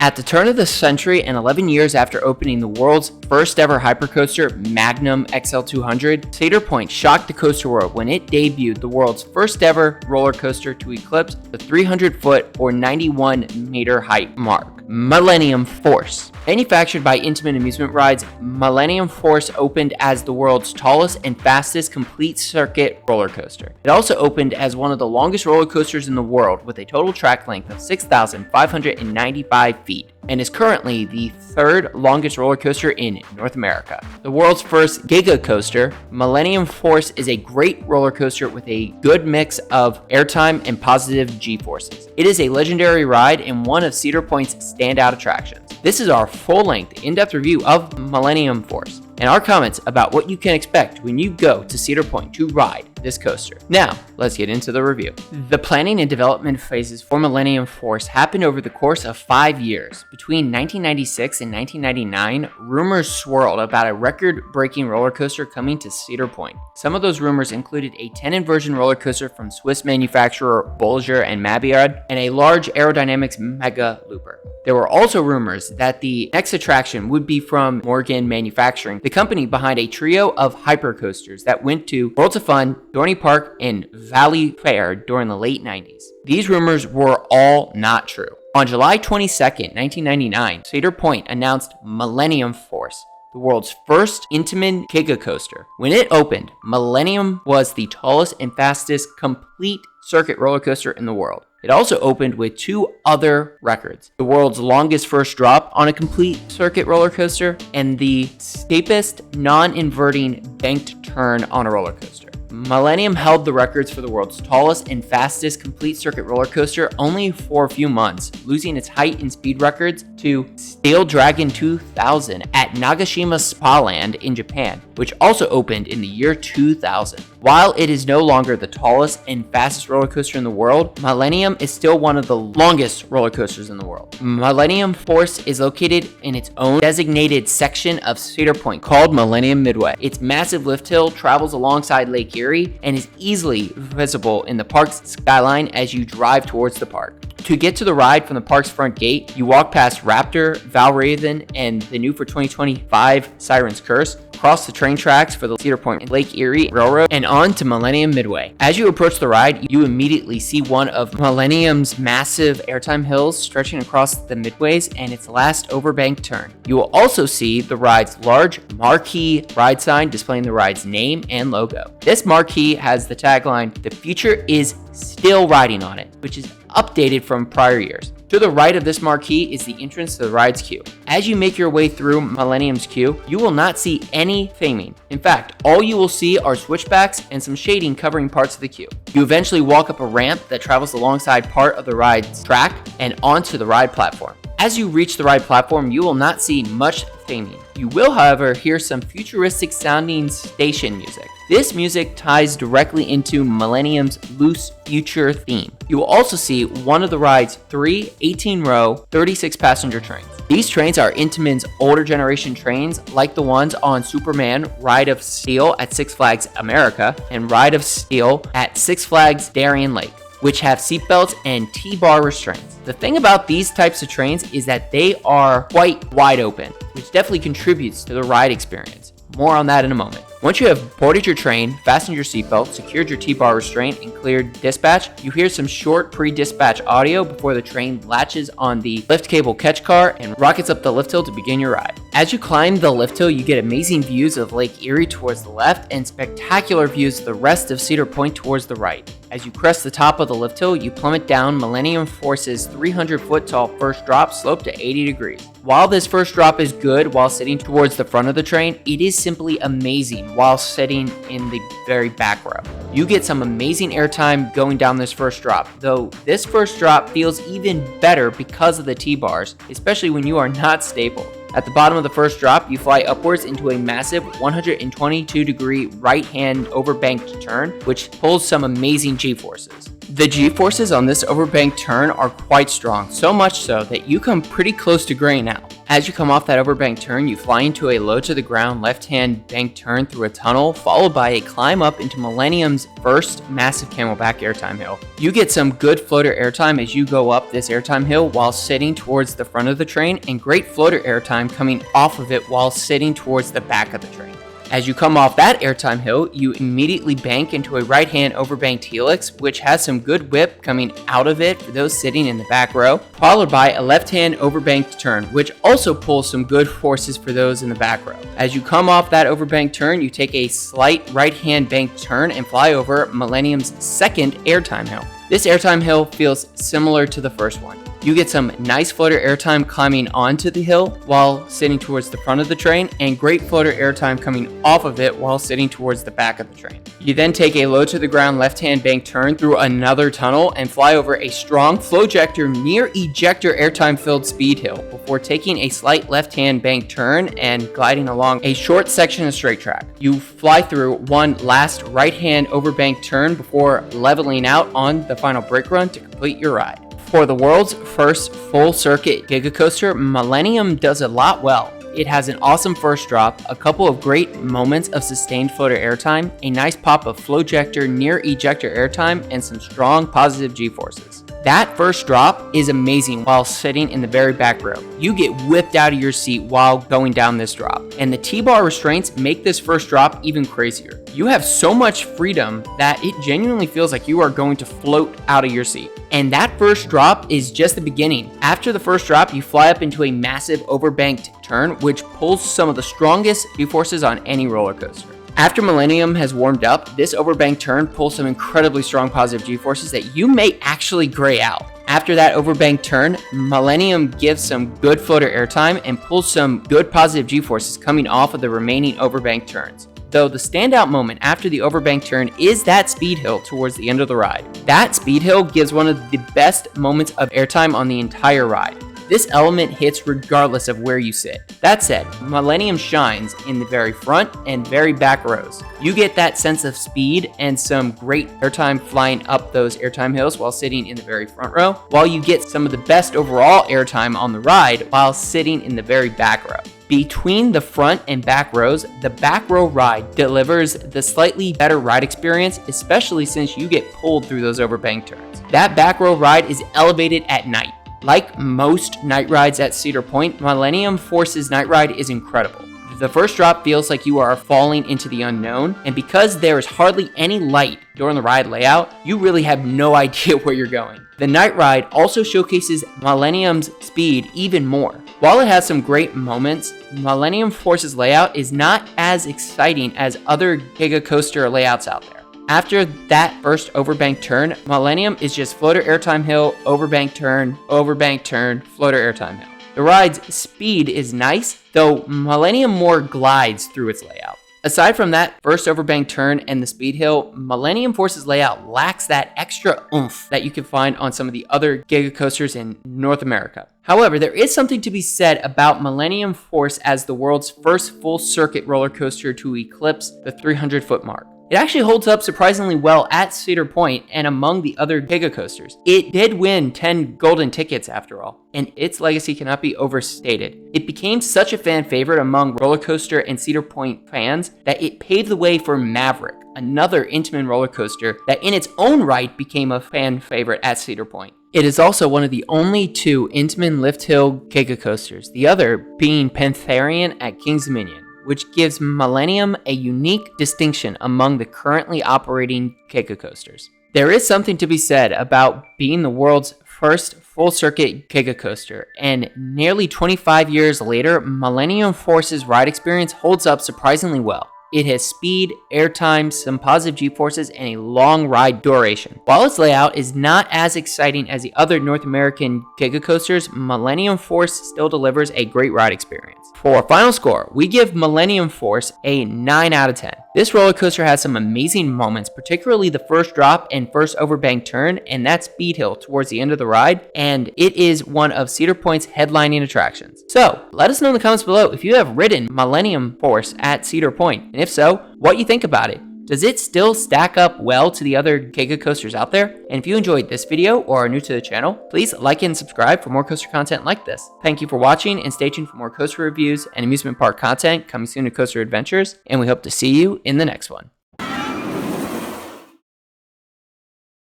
At the turn of the century and 11 years after opening the world's first ever hypercoaster, Magnum XL200, Cedar Point shocked the coaster world when it debuted the world's first ever roller coaster to eclipse the 300-foot or 91-meter height mark. Millennium Force. Manufactured by Intamin Amusement Rides, Millennium Force opened as the world's tallest and fastest complete circuit roller coaster. It also opened as one of the longest roller coasters in the world with a total track length of 6,595 feet and is currently the third longest roller coaster in North America. The world's first Giga coaster, Millennium Force is a great roller coaster with a good mix of airtime and positive G-forces. It is a legendary ride and one of Cedar Point's standout attractions. This is our full-length, in-depth review of Millennium Force and our comments about what you can expect when you go to Cedar Point to ride this coaster. Now, let's get into the review. The planning and development phases for Millennium Force happened over the course of 5 years. Between 1996 and 1999, rumors swirled about a record-breaking roller coaster coming to Cedar Point. Some of those rumors included a 10-inversion roller coaster from Swiss manufacturer Bolliger and Mabillard and a large aerodynamics mega looper. There were also rumors that the next attraction would be from Morgan Manufacturing, the company behind a trio of hypercoasters that went to Worlds of Fun, Dorney Park, and Valley Fair during the late 90s. These rumors were all not true. On July 22nd, 1999, Cedar Point announced Millennium Force, the world's first Intamin Giga coaster. When it opened, Millennium was the tallest and fastest complete circuit roller coaster in the world. It also opened with 2 other records: the world's longest first drop on a complete circuit roller coaster and the steepest non-inverting banked turn on a roller coaster. Millennium held the records for the world's tallest and fastest complete circuit roller coaster only for a few months, losing its height and speed records to Steel Dragon 2000 at Nagashima Spa Land in Japan, which also opened in the year 2000. While it is no longer the tallest and fastest roller coaster in the world, Millennium is still one of the longest roller coasters in the world. Millennium Force is located in its own designated section of Cedar Point called Millennium Midway. Its massive lift hill travels alongside Lake Erie and is easily visible in the park's skyline as you drive towards the park. To get to the ride from the park's front gate, you walk past Raptor, Valraven, and the new for 2025 Siren's Curse, cross the train tracks for the Cedar Point and Lake Erie Railroad, and on to Millennium Midway. As you approach the ride, you immediately see one of Millennium's massive airtime hills stretching across the midways and its last overbanked turn. You will also see the ride's large marquee ride sign displaying the ride's name and logo. This marquee has the tagline, "The future is still riding on it," which is updated from prior years. To the right of this marquee is the entrance to the ride's queue. As you make your way through Millennium's queue, you will not see any theming. In fact, all you will see are switchbacks and some shading covering parts of the queue. You eventually walk up a ramp that travels alongside part of the ride's track and onto the ride platform. As you reach the ride platform, you will not see much theming. You will, however, hear some futuristic sounding station music. This music ties directly into Millennium's loose future theme. You will also see one of the ride's 3 18-row, 36-passenger trains. These trains are Intamin's older generation trains, like the ones on Superman Ride of Steel at Six Flags America and Ride of Steel at Six Flags Darien Lake, which have seatbelts and T-bar restraints. The thing about these types of trains is that they are quite wide open, which definitely contributes to the ride experience. More on that in a moment. Once you have boarded your train, fastened your seatbelt, secured your T-bar restraint, and cleared dispatch, you hear some short pre-dispatch audio before the train latches on the lift cable catch car and rockets up the lift hill to begin your ride. As you climb the lift hill, you get amazing views of Lake Erie towards the left and spectacular views of the rest of Cedar Point towards the right. As you crest the top of the lift hill, you plummet down Millennium Force's 300-foot tall first drop slope to 80 degrees. While this first drop is good while sitting towards the front of the train, it is simply amazing while sitting in the very back row. You get some amazing airtime going down this first drop, though this first drop feels even better because of the T-bars, especially when you are not stable. At the bottom of the first drop, you fly upwards into a massive 122-degree right-hand overbanked turn, which pulls some amazing G-forces. The G-forces on this overbanked turn are quite strong, so much so that you come pretty close to graying out. As you come off that overbank turn, you fly into a low to the ground left-hand bank turn through a tunnel, followed by a climb up into Millennium's first massive camelback airtime hill. You get some good floater airtime as you go up this airtime hill while sitting towards the front of the train, and great floater airtime coming off of it while sitting towards the back of the train. As you come off that airtime hill, you immediately bank into a right-hand overbanked helix, which has some good whip coming out of it for those sitting in the back row, followed by a left-hand overbanked turn, which also pulls some good forces for those in the back row. As you come off that overbanked turn, you take a slight right-hand banked turn and fly over Millennium's second airtime hill. This airtime hill feels similar to the first one. You get some nice floater airtime climbing onto the hill while sitting towards the front of the train, and great floater airtime coming off of it while sitting towards the back of the train. You then take a low to the ground left-hand bank turn through another tunnel and fly over a strong flowjector near ejector airtime filled speed hill before taking a slight left-hand bank turn and gliding along a short section of straight track. You fly through one last right-hand overbank turn before leveling out on the final brake run to complete your ride. For the world's first full-circuit Giga coaster, Millennium does a lot well. It has an awesome first drop, a couple of great moments of sustained floater airtime, a nice pop of flowjector near ejector airtime, and some strong positive G-forces. That first drop is amazing while sitting in the very back row. You get whipped out of your seat while going down this drop, and the T-bar restraints make this first drop even crazier. You have so much freedom that it genuinely feels like you are going to float out of your seat. And that first drop is just the beginning. After the first drop, you fly up into a massive overbanked turn, which pulls some of the strongest G-forces on any roller coaster. After Millennium has warmed up, this overbanked turn pulls some incredibly strong positive G-forces that you may actually gray out. After that overbanked turn, Millennium gives some good floater airtime and pulls some good positive G-forces coming off of the remaining overbanked turns. Though the standout moment after the overbank turn is that speed hill towards the end of the ride. That speed hill gives one of the best moments of airtime on the entire ride. This element hits regardless of where you sit. That said, Millennium shines in the very front and very back rows. You get that sense of speed and some great airtime flying up those airtime hills while sitting in the very front row, while you get some of the best overall airtime on the ride while sitting in the very back row. Between the front and back rows, the back row ride delivers the slightly better ride experience, especially since you get pulled through those overbank turns. That back row ride is elevated at night. Like most night rides at Cedar Point, Millennium Force's night ride is incredible. The first drop feels like you are falling into the unknown, and because there is hardly any light during the ride layout, you really have no idea where you're going. The night ride also showcases Millennium's speed even more. While it has some great moments, Millennium Force's layout is not as exciting as other Giga coaster layouts out there. After that first overbank turn, Millennium is just floater airtime hill, overbank turn, floater airtime hill. The ride's speed is nice, though Millennium more glides through its layout. Aside from that first overbank turn and the speed hill, Millennium Force's layout lacks that extra oomph that you can find on some of the other Giga coasters in North America. However, there is something to be said about Millennium Force as the world's first full circuit roller coaster to eclipse the 300-foot mark. It actually holds up surprisingly well at Cedar Point and among the other Giga coasters. It did win 10 golden tickets after all, and its legacy cannot be overstated. It became such a fan favorite among roller coaster and Cedar Point fans that it paved the way for Maverick, another Intamin roller coaster that in its own right became a fan favorite at Cedar Point. It is also one of the only two Intamin lift hill Giga coasters, the other being Pantherian at Kings Dominion, which gives Millennium a unique distinction among the currently operating Giga coasters. There is something to be said about being the world's first full-circuit Giga coaster, and nearly 25 years later, Millennium Force's ride experience holds up surprisingly well. It has speed, airtime, some positive G-forces, and a long ride duration. While its layout is not as exciting as the other North American Giga coasters, Millennium Force still delivers a great ride experience. For our final score, we give Millennium Force a 9 out of 10. This roller coaster has some amazing moments, particularly the first drop and first overbank turn, and that speed hill towards the end of the ride, and it is one of Cedar Point's headlining attractions. So, let us know in the comments below if you have ridden Millennium Force at Cedar Point, and if so, what you think about it. Does it still stack up well to the other Giga coasters out there? And if you enjoyed this video or are new to the channel, please like and subscribe for more coaster content like this. Thank you for watching, and stay tuned for more coaster reviews and amusement park content coming soon to Coaster Adventures, and we hope to see you in the next one.